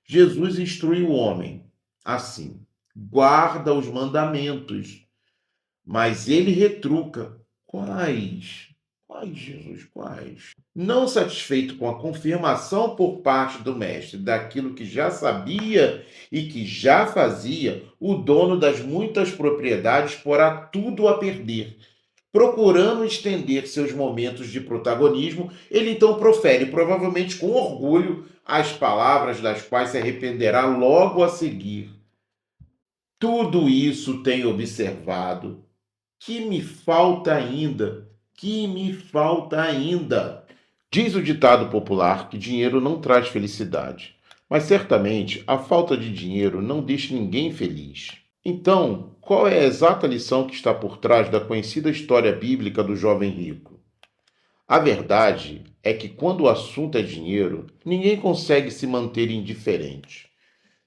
Jesus instrui o homem assim: guarda os mandamentos, mas ele retruca: quais? Quais, Jesus, quais? Não satisfeito com a confirmação por parte do mestre daquilo que já sabia e que já fazia, o dono das muitas propriedades porá tudo a perder. Procurando estender seus momentos de protagonismo, ele então profere, provavelmente com orgulho, as palavras das quais se arrependerá logo a seguir. Tudo isso tenho observado. Que me falta ainda? Que me falta ainda? Diz o ditado popular que dinheiro não traz felicidade, mas certamente a falta de dinheiro não deixa ninguém feliz. Então, qual é a exata lição que está por trás da conhecida história bíblica do jovem rico? A verdade é que quando o assunto é dinheiro, ninguém consegue se manter indiferente.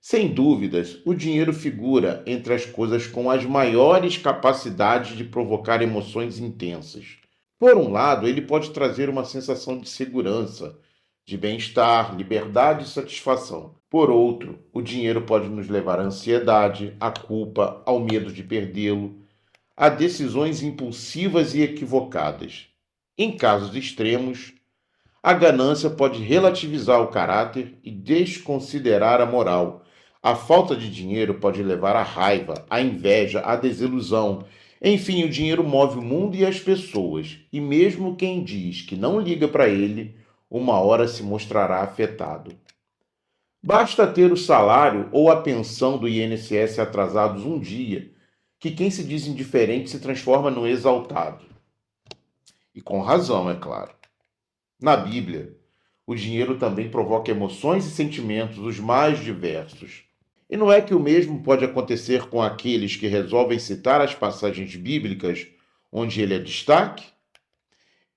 Sem dúvidas, o dinheiro figura entre as coisas com as maiores capacidades de provocar emoções intensas. Por um lado, ele pode trazer uma sensação de segurança, de bem-estar, liberdade e satisfação. Por outro, o dinheiro pode nos levar à ansiedade, à culpa, ao medo de perdê-lo, a decisões impulsivas e equivocadas. Em casos extremos, a ganância pode relativizar o caráter e desconsiderar a moral. A falta de dinheiro pode levar à raiva, à inveja, à desilusão. Enfim, o dinheiro move o mundo e as pessoas, e mesmo quem diz que não liga para ele, uma hora se mostrará afetado. Basta ter o salário ou a pensão do INSS atrasados um dia, que quem se diz indiferente se transforma no exaltado. E com razão, é claro. Na Bíblia, o dinheiro também provoca emoções e sentimentos os mais diversos. E não é que o mesmo pode acontecer com aqueles que resolvem citar as passagens bíblicas onde ele é destaque?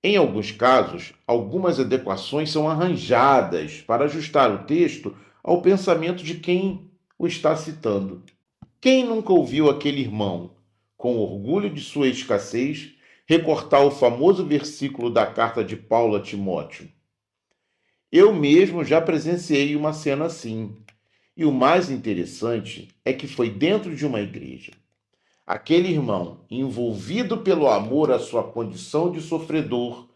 Em alguns casos, algumas adequações são arranjadas para ajustar o texto ao pensamento de quem o está citando. Quem nunca ouviu aquele irmão, com orgulho de sua escassez, recortar o famoso versículo da carta de Paulo a Timóteo? Eu mesmo já presenciei uma cena assim. E o mais interessante é que foi dentro de uma igreja. Aquele irmão, envolvido pelo amor à sua condição de sofredor,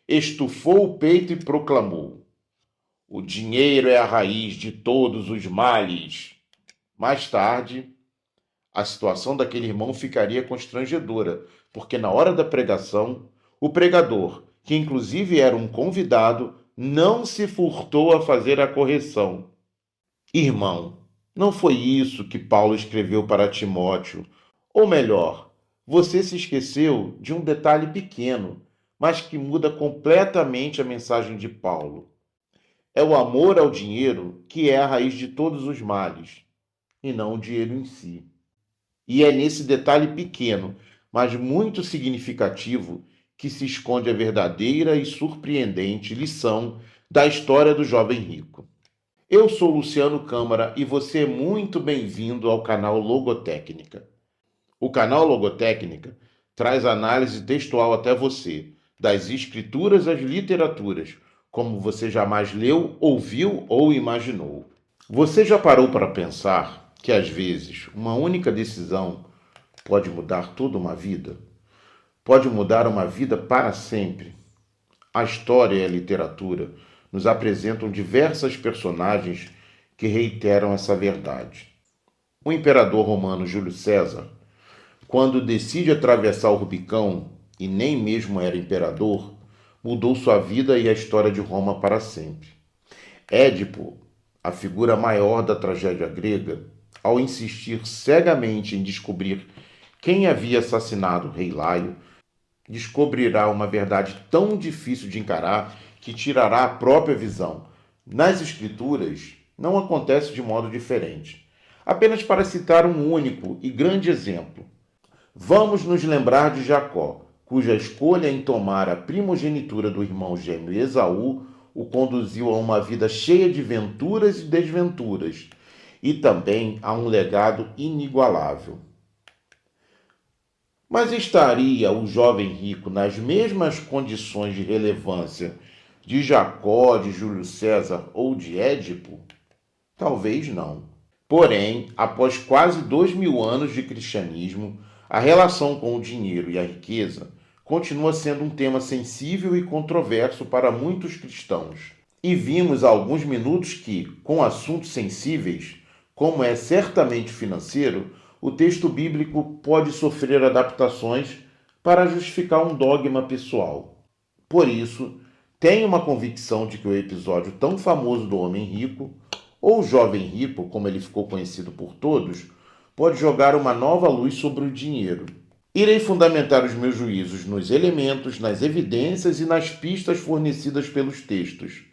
estufou o peito e proclamou: o dinheiro é a raiz de todos os males. Mais tarde, a situação daquele irmão ficaria constrangedora, porque na hora da pregação, o pregador, que inclusive era um convidado, não se furtou a fazer a correção. Irmão, não foi isso que Paulo escreveu para Timóteo. Ou melhor, você se esqueceu de um detalhe pequeno, mas que muda completamente a mensagem de Paulo. É o amor ao dinheiro que é a raiz de todos os males, e não o dinheiro em si. E é nesse detalhe pequeno, mas muito significativo, que se esconde a verdadeira e surpreendente lição da história do jovem rico. Eu sou Luciano Câmara e você é muito bem-vindo ao canal Logotécnica. O canal Logotécnica traz análise textual até você, das escrituras às literaturas, como você jamais leu, ouviu ou imaginou. Você já parou para pensar que, às vezes, uma única decisão pode mudar toda uma vida? Pode mudar uma vida para sempre? A história e a literatura nos apresentam diversas personagens que reiteram essa verdade. O imperador romano Júlio César, quando decide atravessar o Rubicão e nem mesmo era imperador, mudou sua vida e a história de Roma para sempre. Édipo, a figura maior da tragédia grega, ao insistir cegamente em descobrir quem havia assassinado o rei Laio, descobrirá uma verdade tão difícil de encarar que tirará a própria visão. Nas Escrituras, não acontece de modo diferente. Apenas para citar um único e grande exemplo, vamos nos lembrar de Jacó, cuja escolha em tomar a primogenitura do irmão gêmeo Esaú o conduziu a uma vida cheia de venturas e desventuras, e também a um legado inigualável. Mas estaria o jovem rico nas mesmas condições de relevância de Jacó, de Júlio César ou de Édipo? Talvez não. Porém, após quase 2000 anos de cristianismo, a relação com o dinheiro e a riqueza continua sendo um tema sensível e controverso para muitos cristãos. E vimos há alguns minutos que, com assuntos sensíveis, como é certamente financeiro, o texto bíblico pode sofrer adaptações para justificar um dogma pessoal. Por isso, tenho uma convicção de que o episódio tão famoso do Homem Rico, ou Jovem Rico, como ele ficou conhecido por todos, pode jogar uma nova luz sobre o dinheiro. Irei fundamentar os meus juízos nos elementos, nas evidências e nas pistas fornecidas pelos textos,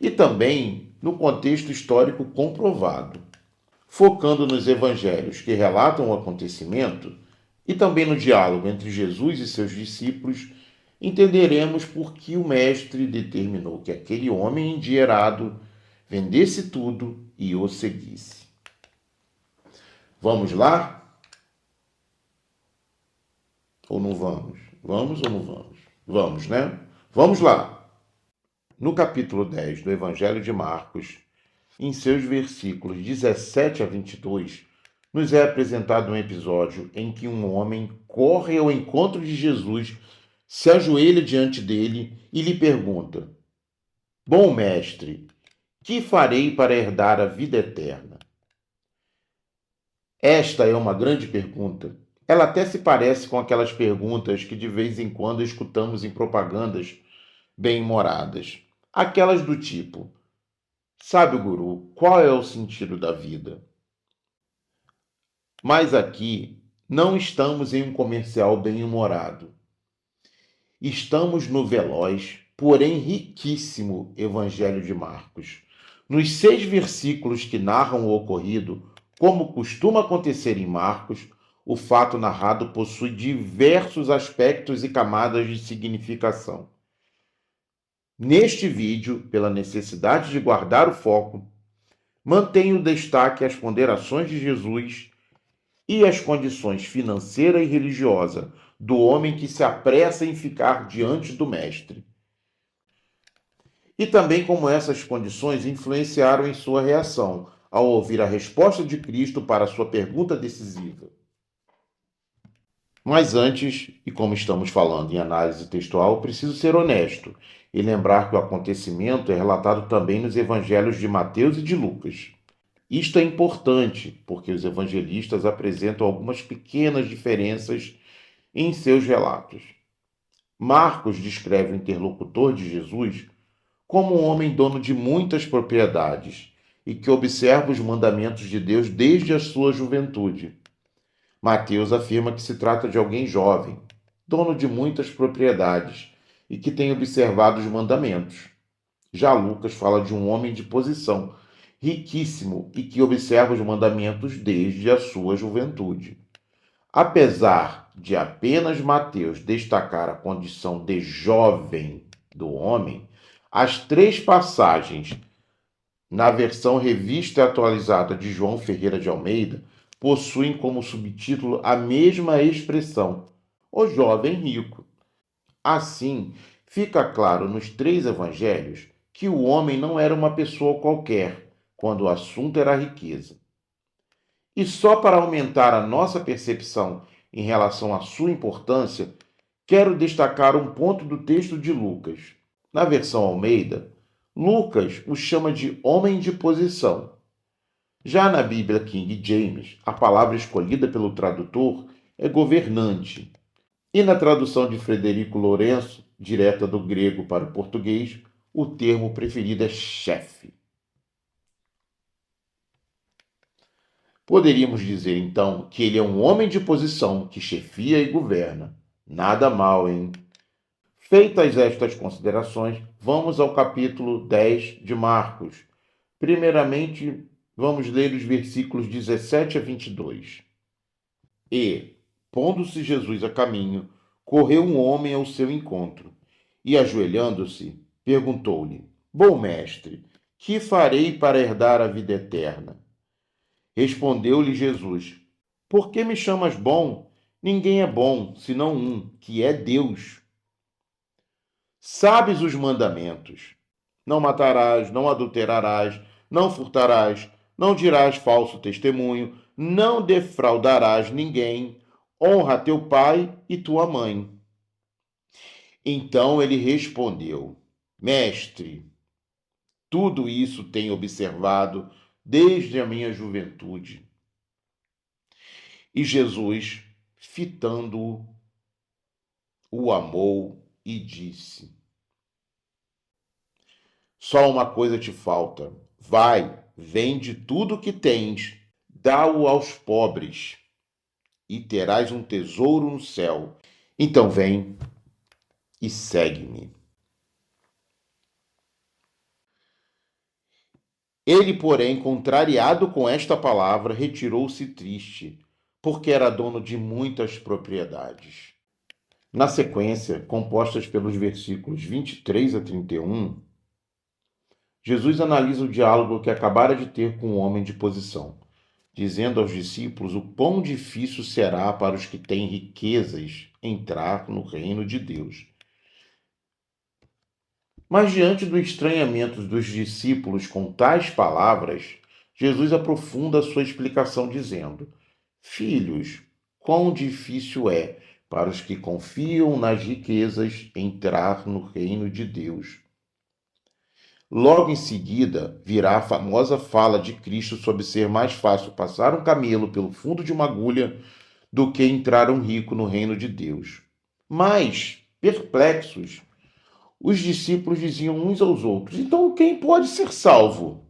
e também no contexto histórico comprovado, focando nos evangelhos que relatam o acontecimento e também no diálogo entre Jesus e seus discípulos, entenderemos por que o mestre determinou que aquele homem endinheirado vendesse tudo e o seguisse. Vamos lá? Ou não vamos? Vamos ou não vamos? Vamos, né? Vamos lá! No capítulo 10 do Evangelho de Marcos, em seus versículos 17 a 22, nos é apresentado um episódio em que um homem corre ao encontro de Jesus, se ajoelha diante dele e lhe pergunta: Bom mestre, que farei para herdar a vida eterna? Esta é uma grande pergunta. Ela até se parece com aquelas perguntas que de vez em quando escutamos em propagandas bem-humoradas. Aquelas do tipo: Sabe, guru, qual é o sentido da vida? Mas aqui não estamos em um comercial bem-humorado. Estamos no veloz, porém riquíssimo Evangelho de Marcos. Nos 6 versículos que narram o ocorrido, como costuma acontecer em Marcos, o fato narrado possui diversos aspectos e camadas de significação. Neste vídeo, pela necessidade de guardar o foco, mantenho o destaque às ponderações de Jesus e as condições financeira e religiosa do homem que se apressa em ficar diante do mestre. E também como essas condições influenciaram em sua reação ao ouvir a resposta de Cristo para a sua pergunta decisiva. Mas antes, e como estamos falando em análise textual, preciso ser honesto e lembrar que o acontecimento é relatado também nos evangelhos de Mateus e de Lucas. Isto é importante, porque os evangelistas apresentam algumas pequenas diferenças em seus relatos. Marcos descreve o interlocutor de Jesus como um homem dono de muitas propriedades e que observa os mandamentos de Deus desde a sua juventude. Mateus afirma que se trata de alguém jovem, dono de muitas propriedades e que tem observado os mandamentos. Já Lucas fala de um homem de posição, riquíssimo e que observa os mandamentos desde a sua juventude. Apesar de apenas Mateus destacar a condição de jovem do homem, as 3 passagens na versão revista e atualizada de João Ferreira de Almeida possuem como subtítulo a mesma expressão, o jovem rico. Assim, fica claro nos 3 evangelhos que o homem não era uma pessoa qualquer, quando o assunto era a riqueza. E só para aumentar a nossa percepção em relação à sua importância, quero destacar um ponto do texto de Lucas. Na versão Almeida, Lucas o chama de homem de posição. Já na Bíblia King James, a palavra escolhida pelo tradutor é governante. E na tradução de Frederico Lourenço, direta do grego para o português, o termo preferido é chefe. Poderíamos dizer, então, que ele é um homem de posição que chefia e governa. Nada mal, hein? Feitas estas considerações, vamos ao capítulo 10 de Marcos. Primeiramente, vamos ler os versículos 17 a 22. E, pondo-se Jesus a caminho, correu um homem ao seu encontro, e, ajoelhando-se, perguntou-lhe: Bom mestre, que farei para herdar a vida eterna? Respondeu-lhe Jesus: Por que me chamas bom? Ninguém é bom, senão um, que é Deus. Sabes os mandamentos: não matarás, não adulterarás, não furtarás, não dirás falso testemunho, não defraudarás ninguém, honra teu pai e tua mãe. Então ele respondeu: Mestre, tudo isso tenho observado desde a minha juventude. E Jesus, fitando-o, o amou e disse: Só uma coisa te falta. Vai, vende tudo o que tens, dá-o aos pobres, e terás um tesouro no céu. Então vem e segue-me. Ele, porém, contrariado com esta palavra, retirou-se triste, porque era dono de muitas propriedades. Na sequência, compostas pelos versículos 23 a 31, Jesus analisa o diálogo que acabara de ter com o homem de posição, dizendo aos discípulos o quão difícil será para os que têm riquezas entrar no reino de Deus. Mas diante do estranhamento dos discípulos com tais palavras, Jesus aprofunda a sua explicação dizendo: Filhos, quão difícil é para os que confiam nas riquezas entrar no reino de Deus. Logo em seguida, virá a famosa fala de Cristo sobre ser mais fácil passar um camelo pelo fundo de uma agulha do que entrar um rico no reino de Deus. Mas, perplexos, os discípulos diziam uns aos outros: Então quem pode ser salvo?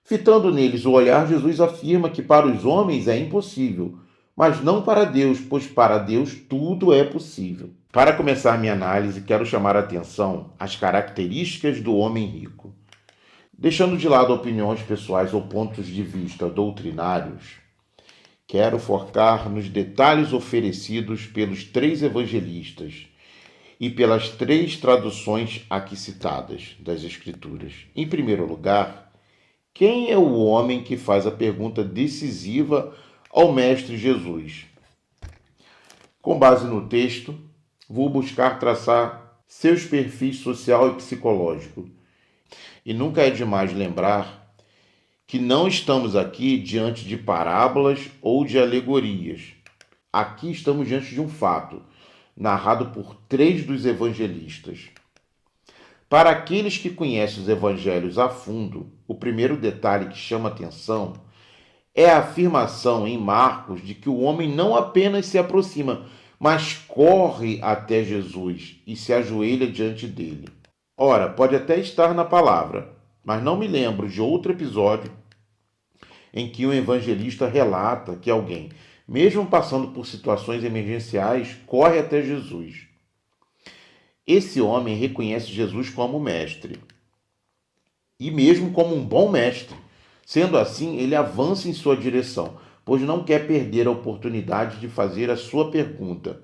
Fitando neles o olhar, Jesus afirma que para os homens é impossível, mas não para Deus, pois para Deus tudo é possível. Para começar minha análise, quero chamar a atenção às características do homem rico. Deixando de lado opiniões pessoais ou pontos de vista doutrinários, quero focar nos detalhes oferecidos pelos 3 evangelistas e pelas 3 traduções aqui citadas das Escrituras. Em primeiro lugar, quem é o homem que faz a pergunta decisiva ao Mestre Jesus? Com base no texto, vou buscar traçar seus perfis social e psicológico. E nunca é demais lembrar que não estamos aqui diante de parábolas ou de alegorias. Aqui estamos diante de um fato, narrado por 3 dos evangelistas. Para aqueles que conhecem os evangelhos a fundo, o primeiro detalhe que chama atenção é a afirmação em Marcos de que o homem não apenas se aproxima, mas corre até Jesus e se ajoelha diante dele. Ora, pode até estar na palavra, mas não me lembro de outro episódio em que um evangelista relata que alguém, mesmo passando por situações emergenciais, corre até Jesus. Esse homem reconhece Jesus como mestre, e mesmo como um bom mestre. Sendo assim, ele avança em sua direção, pois não quer perder a oportunidade de fazer a sua pergunta,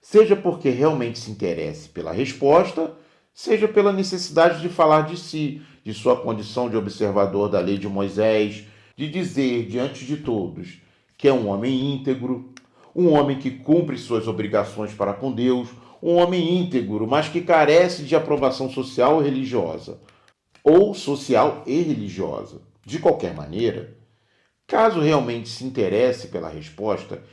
seja porque realmente se interesse pela resposta, seja pela necessidade de falar de si, de sua condição de observador da lei de Moisés, de dizer diante de todos que é um homem íntegro, um homem que cumpre suas obrigações para com Deus, um homem íntegro, mas que carece de aprovação social e religiosa, ou social e religiosa. De qualquer maneira, caso realmente se interesse pela resposta,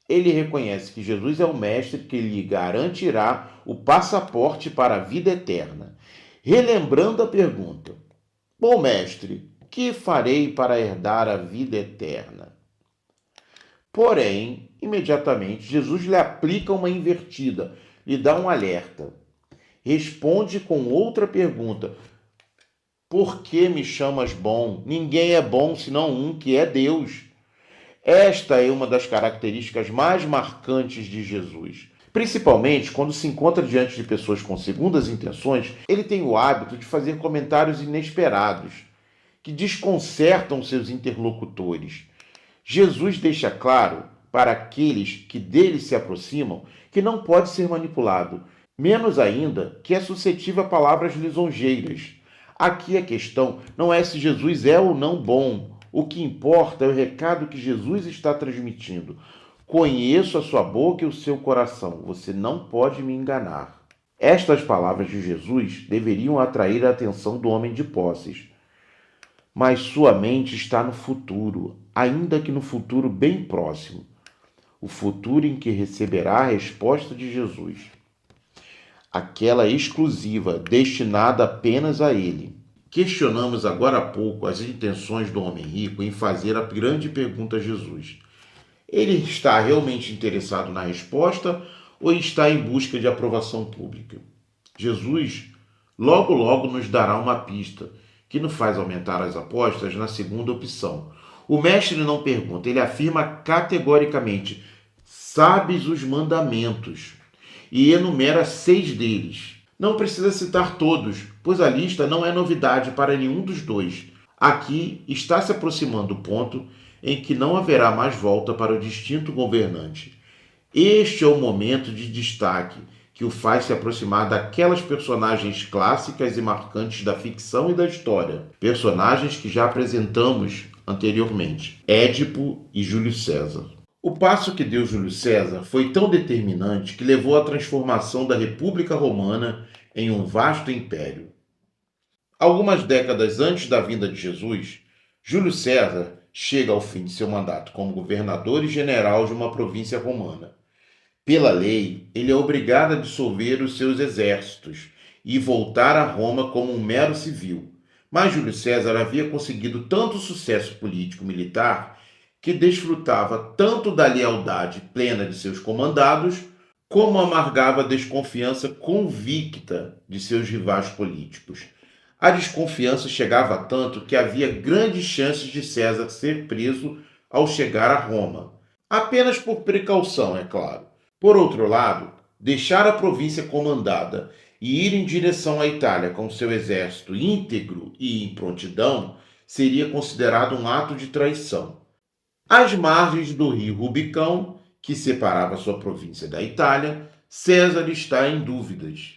ele reconhece que Jesus é o mestre que lhe garantirá o passaporte para a vida eterna, relembrando a pergunta: Bom mestre, que farei para herdar a vida eterna? Porém, imediatamente, Jesus lhe aplica uma invertida, lhe dá um alerta. Responde com outra pergunta: Por que me chamas bom? Ninguém é bom senão um, que é Deus. Esta é uma das características mais marcantes de Jesus. Principalmente quando se encontra diante de pessoas com segundas intenções, ele tem o hábito de fazer comentários inesperados, que desconcertam seus interlocutores. Jesus deixa claro para aqueles que dele se aproximam que não pode ser manipulado, menos ainda que é suscetível a palavras lisonjeiras. Aqui a questão não é se Jesus é ou não bom. O que importa é o recado que Jesus está transmitindo. Conheço a sua boca e o seu coração. Você não pode me enganar. Estas palavras de Jesus deveriam atrair a atenção do homem de posses. mas sua mente está no futuro, ainda que no futuro bem próximo, o futuro em que receberá a resposta de Jesus, aquela exclusiva, destinada apenas a ele. Questionamos agora há pouco as intenções do homem rico em fazer a grande pergunta a Jesus. Ele está realmente interessado na resposta ou está em busca de aprovação pública? Jesus logo logo nos dará uma pista que nos faz aumentar as apostas na segunda opção. O mestre não pergunta, ele afirma categoricamente: sabes os mandamentos, e enumera 6 deles. Não precisa citar todos, pois a lista não é novidade para nenhum dos dois. Aqui está se aproximando o ponto em que não haverá mais volta para o distinto governante. Este é o momento de destaque que o faz se aproximar daquelas personagens clássicas e marcantes da ficção e da história, personagens que já apresentamos anteriormente, Édipo e Júlio César. O passo que deu Júlio César foi tão determinante que levou à transformação da República Romana em um vasto império. Algumas décadas antes da vinda de Jesus, Júlio César chega ao fim de seu mandato como governador e general de uma província romana. Pela lei, ele é obrigado a dissolver os seus exércitos e voltar a Roma como um mero civil. Mas Júlio César havia conseguido tanto sucesso político-militar que desfrutava tanto da lealdade plena de seus comandados, como amargava a desconfiança convicta de seus rivais políticos. A desconfiança chegava a tanto que havia grandes chances de César ser preso ao chegar a Roma. Apenas por precaução, é claro. Por outro lado, deixar a província comandada e ir em direção à Itália com seu exército íntegro e em prontidão seria considerado um ato de traição. Às margens do rio Rubicão, que separava sua província da Itália, César está em dúvidas.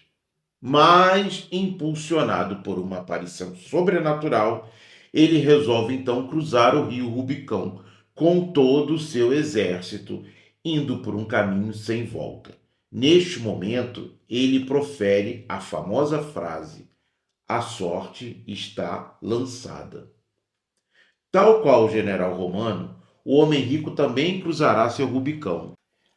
Mas, impulsionado por uma aparição sobrenatural, ele resolve então cruzar o rio Rubicão com todo o seu exército, indo por um caminho sem volta. Neste momento, ele profere a famosa frase: a sorte está lançada. Tal qual o general romano, o homem rico também cruzará seu Rubicão.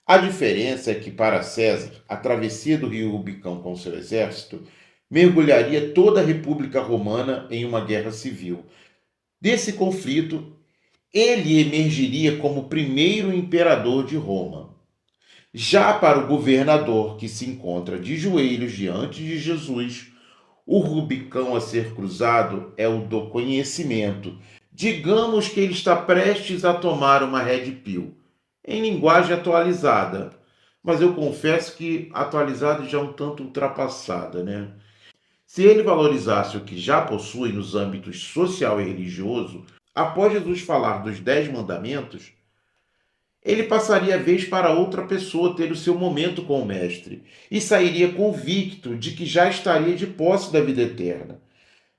A diferença é que, para César, a travessia do rio Rubicão com seu exército mergulharia toda a República Romana em uma guerra civil. Desse conflito, ele emergiria como o primeiro imperador de Roma. Já para o governador que se encontra de joelhos diante de Jesus, o Rubicão a ser cruzado é o do conhecimento. Digamos que ele está prestes a tomar uma Red Pill, em linguagem atualizada. Mas eu confesso que atualizada e já um tanto ultrapassada, né? Se ele valorizasse o que já possui nos âmbitos social e religioso, após Jesus falar dos 10 mandamentos, ele passaria a vez para outra pessoa ter o seu momento com o Mestre e sairia convicto de que já estaria de posse da vida eterna.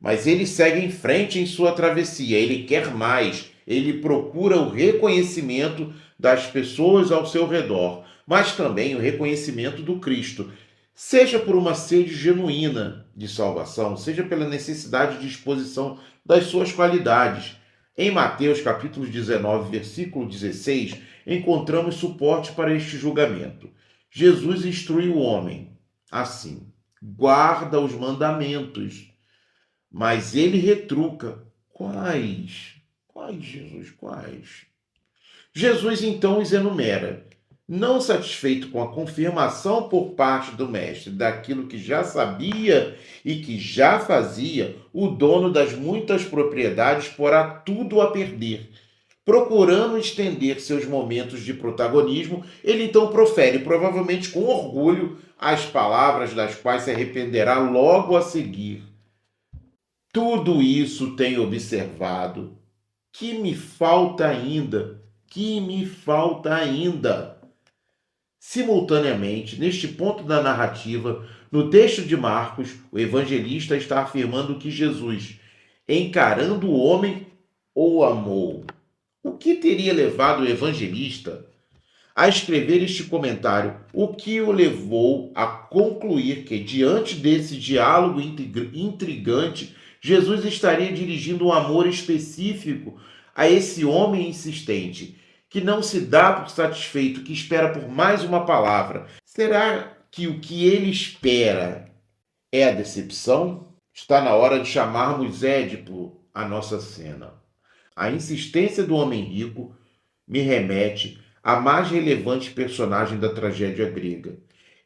Mas ele segue em frente em sua travessia, ele quer mais, ele procura o reconhecimento das pessoas ao seu redor, mas também o reconhecimento do Cristo, seja por uma sede genuína de salvação, seja pela necessidade de exposição das suas qualidades. Em Mateus capítulo 19, versículo 16, encontramos suporte para este julgamento. Jesus instrui o homem assim: guarda os mandamentos. Mas ele retruca: quais? Quais, Jesus? Quais? Jesus então os enumera. Não satisfeito com a confirmação por parte do mestre daquilo que já sabia e que já fazia, o dono das muitas propriedades porá tudo a perder. Procurando estender seus momentos de protagonismo, ele então profere, provavelmente com orgulho, as palavras das quais se arrependerá logo a seguir. Tudo isso tenho observado. Que me falta ainda? Que me falta ainda? Simultaneamente, neste ponto da narrativa, no texto de Marcos, o evangelista está afirmando que Jesus, encarando o homem, o amou. O que teria levado o evangelista a escrever este comentário? O que o levou a concluir que, diante desse diálogo intrigante, Jesus estaria dirigindo um amor específico a esse homem insistente, que não se dá por satisfeito, que espera por mais uma palavra. Será que o que ele espera é a decepção? Está na hora de chamarmos Édipo à nossa cena. A insistência do homem rico me remete à mais relevante personagem da tragédia grega.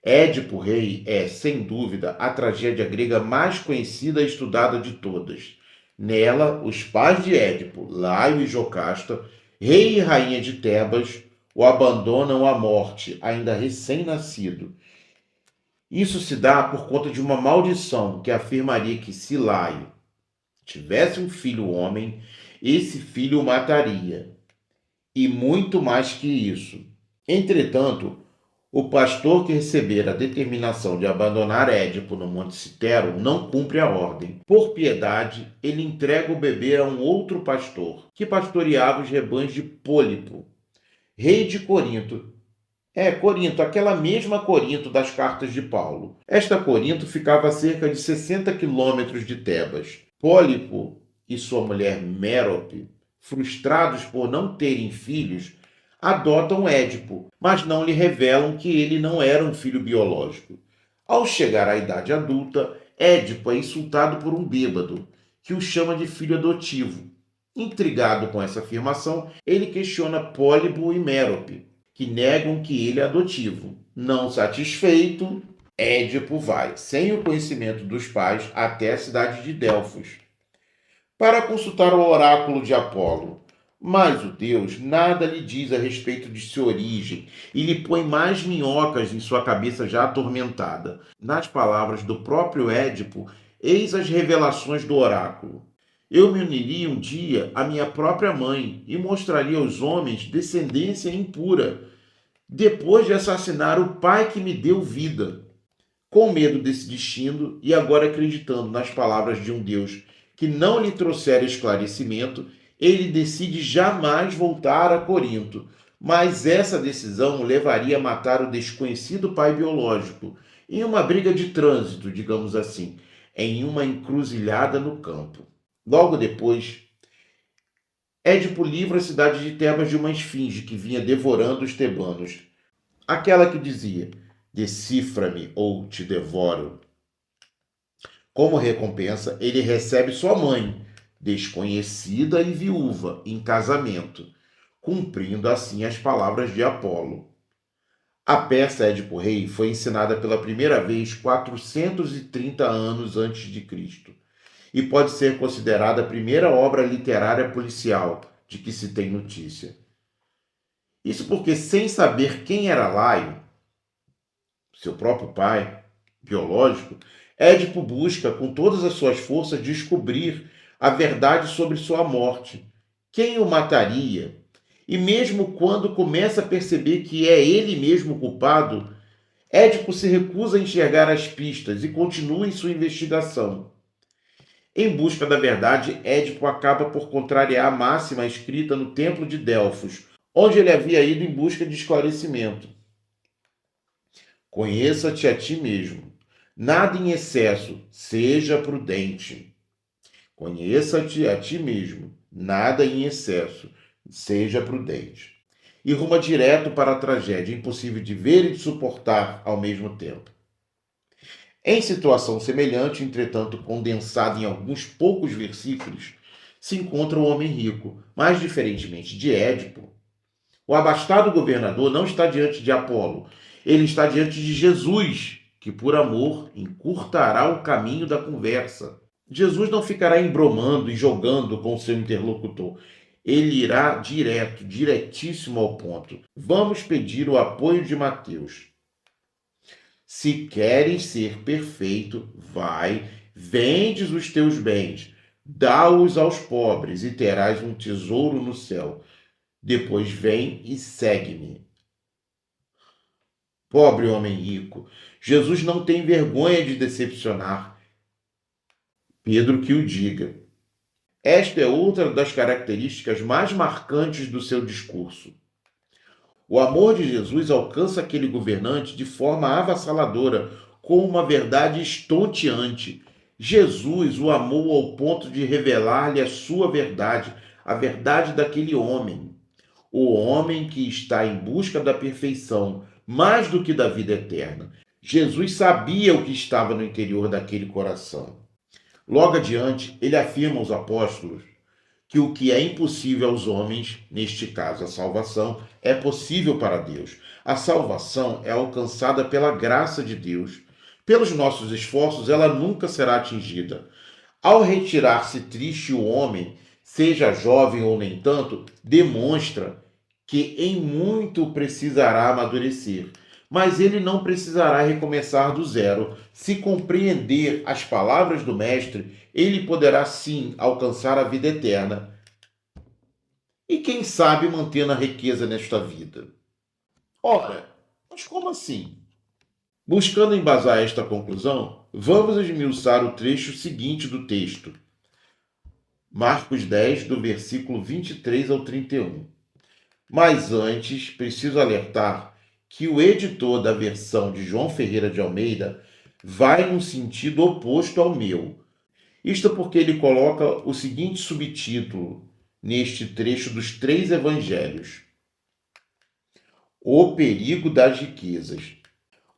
Édipo Rei é, sem dúvida, a tragédia grega mais conhecida e estudada de todas. Nela, os pais de Édipo, Laio e Jocasta, rei e rainha de Tebas, o abandonam à morte, ainda recém-nascido. Isso se dá por conta de uma maldição que afirmaria que se Laio tivesse um filho homem, esse filho o mataria. E muito mais que isso. Entretanto, o pastor que recebera a determinação de abandonar Édipo no Monte Citero não cumpre a ordem. Por piedade, ele entrega o bebê a um outro pastor, que pastoreava os rebanhos de Pólipo, rei de Corinto. Corinto, aquela mesma Corinto das cartas de Paulo. Esta Corinto ficava a cerca de 60 quilômetros de Tebas. Pólipo e sua mulher Mérope, frustrados por não terem filhos, adotam Édipo, mas não lhe revelam que ele não era um filho biológico. Ao chegar à idade adulta, Édipo é insultado por um bêbado, que o chama de filho adotivo. Intrigado com essa afirmação, ele questiona Pólipo e Mérope, que negam que ele é adotivo. Não satisfeito, Édipo vai, sem o conhecimento dos pais, até a cidade de Delfos, para consultar o oráculo de Apolo. Mas o deus nada lhe diz a respeito de sua origem e lhe põe mais minhocas em sua cabeça já atormentada. Nas palavras do próprio Édipo, eis as revelações do oráculo. Eu me uniria um dia à minha própria mãe e mostraria aos homens descendência impura, depois de assassinar o pai que me deu vida. Com medo desse destino e agora acreditando nas palavras de um Deus que não lhe trouxera esclarecimento, ele decide jamais voltar a Corinto. Mas essa decisão o levaria a matar o desconhecido pai biológico, em uma briga de trânsito, digamos assim, em uma encruzilhada no campo. Logo depois, Édipo livra a cidade de Tebas de uma esfinge que vinha devorando os tebanos. Aquela que dizia: decifra-me ou te devoro. Como recompensa, ele recebe sua mãe, desconhecida e viúva, em casamento, cumprindo assim as palavras de Apolo. A peça Édipo Rei foi ensinada pela primeira vez 430 anos antes de Cristo e pode ser considerada a primeira obra literária policial de que se tem notícia. Isso porque, sem saber quem era Laio, seu próprio pai biológico, Édipo busca com todas as suas forças descobrir a verdade sobre sua morte, quem o mataria, e mesmo quando começa a perceber que é ele mesmo o culpado, Édipo se recusa a enxergar as pistas e continua em sua investigação. Em busca da verdade, Édipo acaba por contrariar a máxima escrita no templo de Delfos, onde ele havia ido em busca de esclarecimento. Conheça-te a ti mesmo. Nada em excesso, seja prudente. Conheça-te a ti mesmo. Nada em excesso, seja prudente. E ruma direto para a tragédia, impossível de ver e de suportar ao mesmo tempo. Em situação semelhante, entretanto condensada em alguns poucos versículos, se encontra o homem rico, mas diferentemente de Édipo, o abastado governador não está diante de Apolo, ele está diante de Jesus, que por amor encurtará o caminho da conversa. Jesus não ficará embromando e jogando com seu interlocutor. Ele irá direto, diretíssimo ao ponto. Vamos pedir o apoio de Mateus. Se queres ser perfeito, vai, vendes os teus bens, dá-os aos pobres e terás um tesouro no céu. Depois vem e segue-me. Pobre homem rico, Jesus não tem vergonha de decepcionar. Pedro que o diga. Esta é outra das características mais marcantes do seu discurso. O amor de Jesus alcança aquele governante de forma avassaladora, com uma verdade estonteante. Jesus o amou ao ponto de revelar-lhe a sua verdade, a verdade daquele homem. O homem que está em busca da perfeição, mais do que da vida eterna. Jesus sabia o que estava no interior daquele coração. Logo adiante, ele afirma aos apóstolos que o que é impossível aos homens, neste caso a salvação, é possível para Deus. A salvação é alcançada pela graça de Deus. Pelos nossos esforços, ela nunca será atingida. Ao retirar-se triste o homem, seja jovem ou nem tanto, demonstra que em muito precisará amadurecer. Mas ele não precisará recomeçar do zero. Se compreender as palavras do Mestre, ele poderá sim alcançar a vida eterna. E quem sabe manter a riqueza nesta vida? Ora, mas como assim? Buscando embasar esta conclusão, vamos esmiuçar o trecho seguinte do texto. Marcos 10, do versículo 23 ao 31. Mas antes, preciso alertar que o editor da versão de João Ferreira de Almeida vai num sentido oposto ao meu. Isto porque ele coloca o seguinte subtítulo neste trecho dos 3 evangelhos: O perigo das riquezas.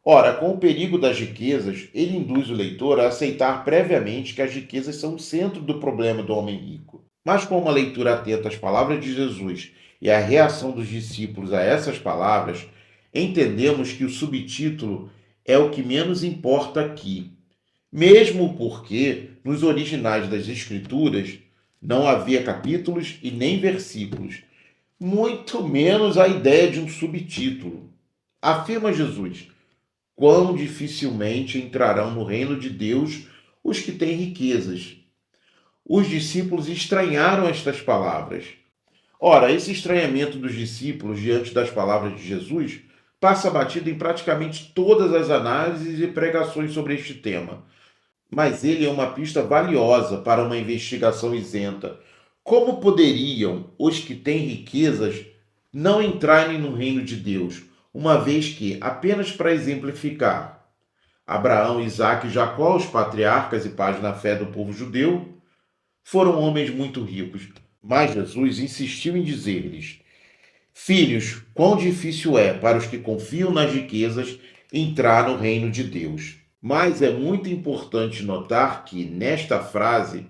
Ora, com o perigo das riquezas, ele induz o leitor a aceitar previamente que as riquezas são o centro do problema do homem rico. Mas com uma leitura atenta às palavras de Jesus e à reação dos discípulos a essas palavras, entendemos que o subtítulo é o que menos importa aqui. Mesmo porque, nos originais das Escrituras, não havia capítulos e nem versículos, muito menos a ideia de um subtítulo. Afirma Jesus: quão dificilmente entrarão no reino de Deus os que têm riquezas. Os discípulos estranharam estas palavras. Ora, esse estranhamento dos discípulos diante das palavras de Jesus passa batido em praticamente todas as análises e pregações sobre este tema. Mas ele é uma pista valiosa para uma investigação isenta. Como poderiam os que têm riquezas não entrarem no reino de Deus, uma vez que, apenas para exemplificar, Abraão, Isaque e Jacó, os patriarcas e pais na fé do povo judeu, foram homens muito ricos. Mas Jesus insistiu em dizer-lhes: filhos, quão difícil é para os que confiam nas riquezas entrar no reino de Deus. Mas é muito importante notar que, nesta frase,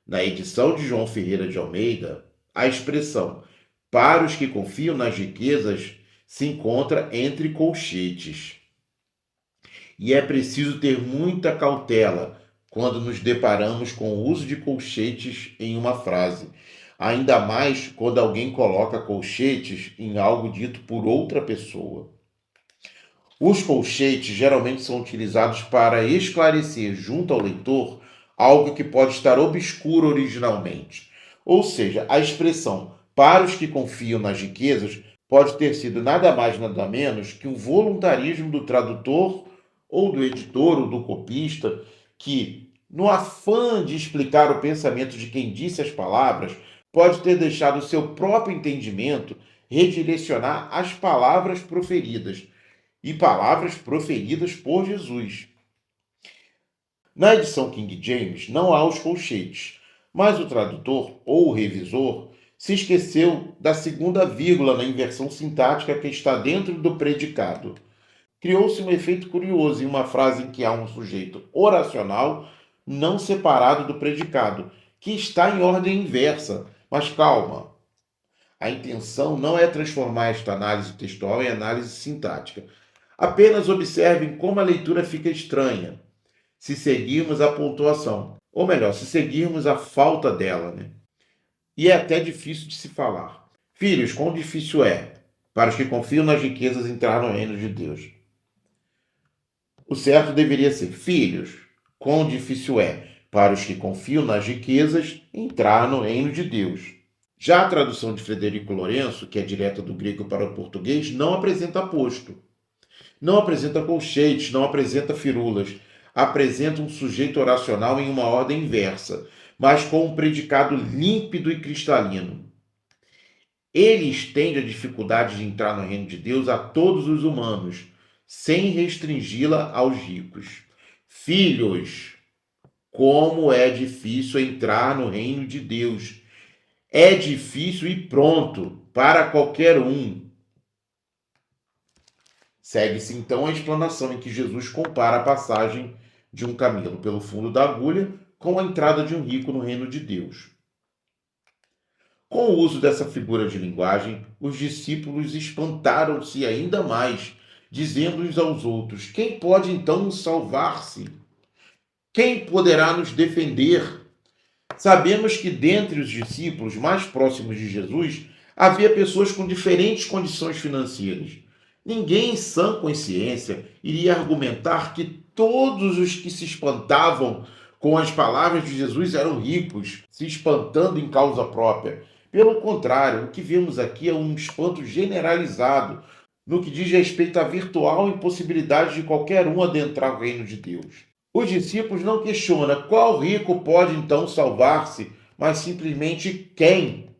na edição de João Ferreira de Almeida, a expressão para os que confiam nas riquezas se encontra entre colchetes. E é preciso ter muita cautela quando nos deparamos com o uso de colchetes em uma frase, ainda mais quando alguém coloca colchetes em algo dito por outra pessoa. Os colchetes geralmente são utilizados para esclarecer junto ao leitor algo que pode estar obscuro originalmente. Ou seja, a expressão para os que confiam nas riquezas pode ter sido nada mais nada menos que um voluntarismo do tradutor ou do editor ou do copista que, no afã de explicar o pensamento de quem disse as palavras, pode ter deixado o seu próprio entendimento redirecionar as palavras proferidas e palavras proferidas por Jesus. Na edição King James não há os colchetes, mas o tradutor ou o revisor se esqueceu da segunda vírgula na inversão sintática que está dentro do predicado. Criou-se um efeito curioso em uma frase em que há um sujeito oracional não separado do predicado, que está em ordem inversa. Mas calma, a intenção não é transformar esta análise textual em análise sintática. Apenas observem como a leitura fica estranha se seguirmos a pontuação, ou melhor, se seguirmos a falta dela, né? E é até difícil de se falar. Filhos, quão difícil é para os que confiam nas riquezas entrar no reino de Deus. O certo deveria ser: filhos, quão difícil é para os que confiam nas riquezas entrar no reino de Deus. Já a tradução de Frederico Lourenço, que é direta do grego para o português, não apresenta aposto. Não apresenta colchetes, não apresenta firulas. Apresenta um sujeito oracional em uma ordem inversa, mas com um predicado límpido e cristalino. Ele estende a dificuldade de entrar no reino de Deus a todos os humanos, sem restringi-la aos ricos. Filhos, como é difícil entrar no reino de Deus. É difícil e pronto para qualquer um. Segue-se então a explanação em que Jesus compara a passagem de um camelo pelo fundo da agulha com a entrada de um rico no reino de Deus. Com o uso dessa figura de linguagem, os discípulos espantaram-se ainda mais, dizendo uns aos outros: Quem pode então salvar-se? Quem poderá nos defender? Sabemos que dentre os discípulos mais próximos de Jesus havia pessoas com diferentes condições financeiras. Ninguém em sã consciência iria argumentar que todos os que se espantavam com as palavras de Jesus eram ricos, se espantando em causa própria. Pelo contrário, o que vemos aqui é um espanto generalizado no que diz respeito à virtual impossibilidade de qualquer um adentrar o reino de Deus. Os discípulos não questionam qual rico pode então salvar-se, mas simplesmente quem.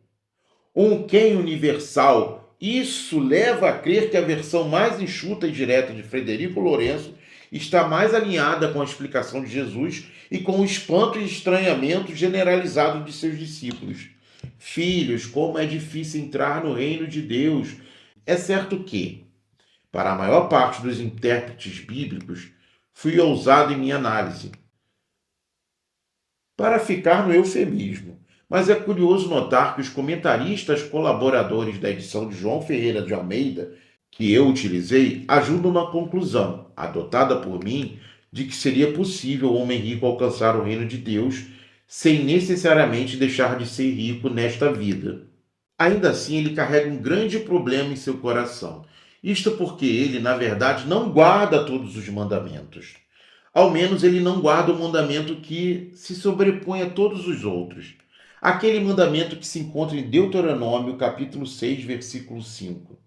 Um quem universal. Isso leva a crer que a versão mais enxuta e direta de Frederico Lourenço está mais alinhada com a explicação de Jesus e com o espanto e estranhamento generalizado de seus discípulos. Filhos, como é difícil entrar no reino de Deus. É certo que, para a maior parte dos intérpretes bíblicos, fui ousado em minha análise, para ficar no eufemismo. Mas é curioso notar que os comentaristas colaboradores da edição de João Ferreira de Almeida, que eu utilizei, ajudam na conclusão, adotada por mim, de que seria possível o homem rico alcançar o reino de Deus sem necessariamente deixar de ser rico nesta vida. Ainda assim, ele carrega um grande problema em seu coração. Isto porque ele, na verdade, não guarda todos os mandamentos. Ao menos ele não guarda o mandamento que se sobrepõe a todos os outros. Aquele mandamento que se encontra em Deuteronômio, capítulo 6, versículo 5.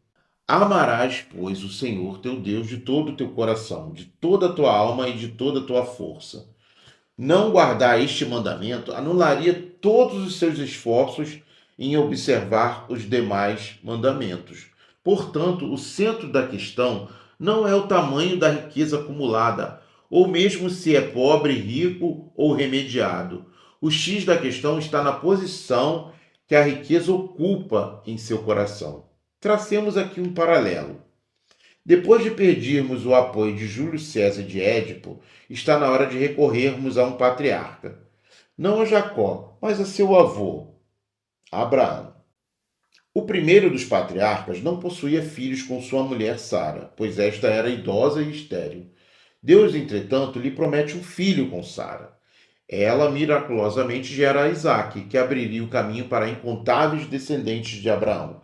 Amarás, pois, o Senhor teu Deus de todo o teu coração, de toda a tua alma e de toda a tua força. Não guardar este mandamento anularia todos os seus esforços em observar os demais mandamentos. Portanto, o centro da questão não é o tamanho da riqueza acumulada, ou mesmo se é pobre, rico ou remediado. O X da questão está na posição que a riqueza ocupa em seu coração. Tracemos aqui um paralelo. Depois de perdermos o apoio de Júlio César e de Édipo, está na hora de recorrermos a um patriarca. Não a Jacó, mas a seu avô, Abraão. O primeiro dos patriarcas não possuía filhos com sua mulher Sara, pois esta era idosa e estéril. Deus, entretanto, lhe promete um filho com Sara. Ela miraculosamente gera Isaque, que abriria o caminho para incontáveis descendentes de Abraão.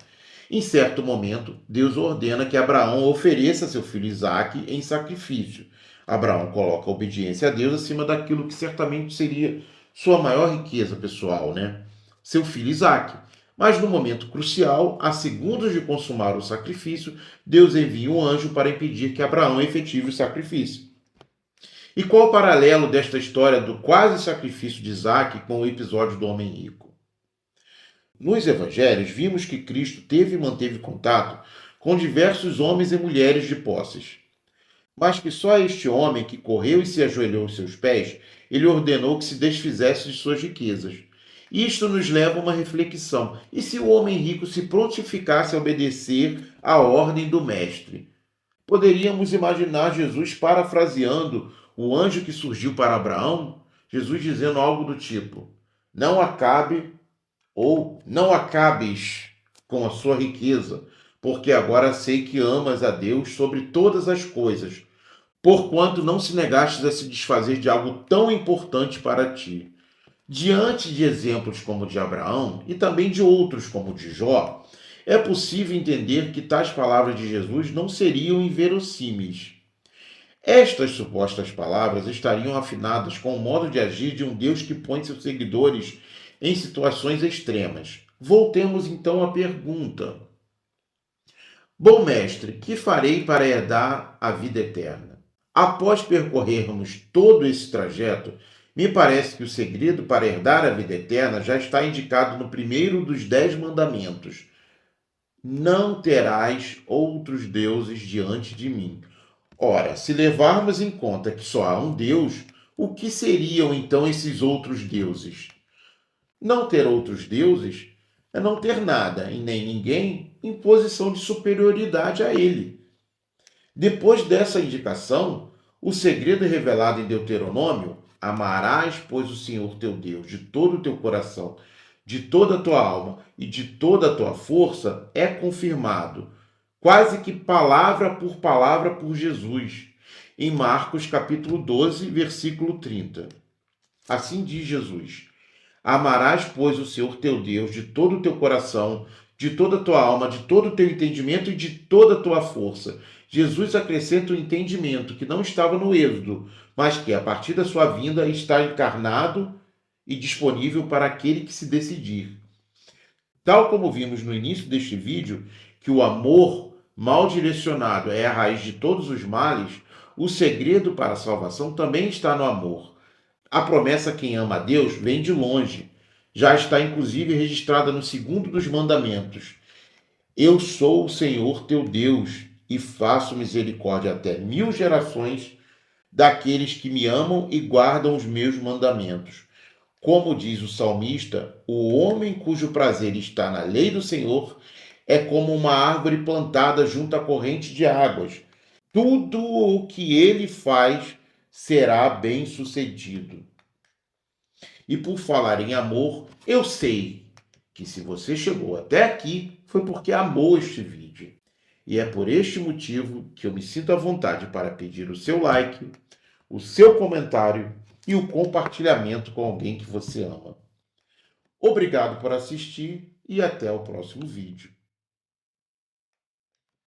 Em certo momento, Deus ordena que Abraão ofereça seu filho Isaque em sacrifício. Abraão coloca a obediência a Deus acima daquilo que certamente seria sua maior riqueza pessoal, né? Seu filho Isaque. Mas no momento crucial, a segundos de consumar o sacrifício, Deus envia um anjo para impedir que Abraão efetive o sacrifício. E qual o paralelo desta história do quase sacrifício de Isaque com o episódio do homem rico? Nos evangelhos, vimos que Cristo teve e manteve contato com diversos homens e mulheres de posses, mas que só a este homem que correu e se ajoelhou aos seus pés, ele ordenou que se desfizesse de suas riquezas. Isto nos leva a uma reflexão. E se o homem rico se prontificasse a obedecer à ordem do mestre? Poderíamos imaginar Jesus parafraseando o anjo que surgiu para Abraão, Jesus dizendo algo do tipo: não acabe ou não acabes com a sua riqueza, porque agora sei que amas a Deus sobre todas as coisas, porquanto não se negastes a se desfazer de algo tão importante para ti. Diante de exemplos como o de Abraão e também de outros como o de Jó, é possível entender que tais palavras de Jesus não seriam inverossímeis. Estas supostas palavras estariam afinadas com o modo de agir de um Deus que põe seus seguidores em situações extremas. Voltemos então à pergunta: bom mestre, que farei para herdar a vida eterna? Após percorrermos todo esse trajeto, me parece que o segredo para herdar a vida eterna já está indicado no primeiro dos 10 mandamentos: não terás outros deuses diante de mim. Ora, se levarmos em conta que só há um Deus, O que seriam então esses outros deuses? Não ter outros deuses é não ter nada e nem ninguém em posição de superioridade a ele. Depois dessa indicação, o segredo revelado em Deuteronômio: amarás, pois, o Senhor teu Deus de todo o teu coração, de toda a tua alma e de toda a tua força, é confirmado, quase que palavra, por Jesus, em Marcos capítulo 12, versículo 30. Assim diz Jesus: amarás, pois, o Senhor teu Deus de todo o teu coração, de toda a tua alma, de todo o teu entendimento e de toda a tua força. Jesus acrescenta o entendimento que não estava no Êxodo, mas que, a partir da sua vinda, está encarnado e disponível para aquele que se decidir. Tal como vimos no início deste vídeo, que o amor mal direcionado é a raiz de todos os males, o segredo para a salvação também está no amor. A promessa a quem ama a Deus vem de longe. Já está inclusive registrada no segundo dos mandamentos. Eu sou o Senhor teu Deus e faço misericórdia até 1000 gerações daqueles que me amam e guardam os meus mandamentos. Como diz o salmista, o homem cujo prazer está na lei do Senhor é como uma árvore plantada junto à corrente de águas. Tudo o que ele faz será bem-sucedido. E por falar em amor, eu sei que se você chegou até aqui foi porque amou este vídeo. E é por este motivo que eu me sinto à vontade para pedir o seu like, o seu comentário e o compartilhamento com alguém que você ama. Obrigado por assistir e até o próximo vídeo.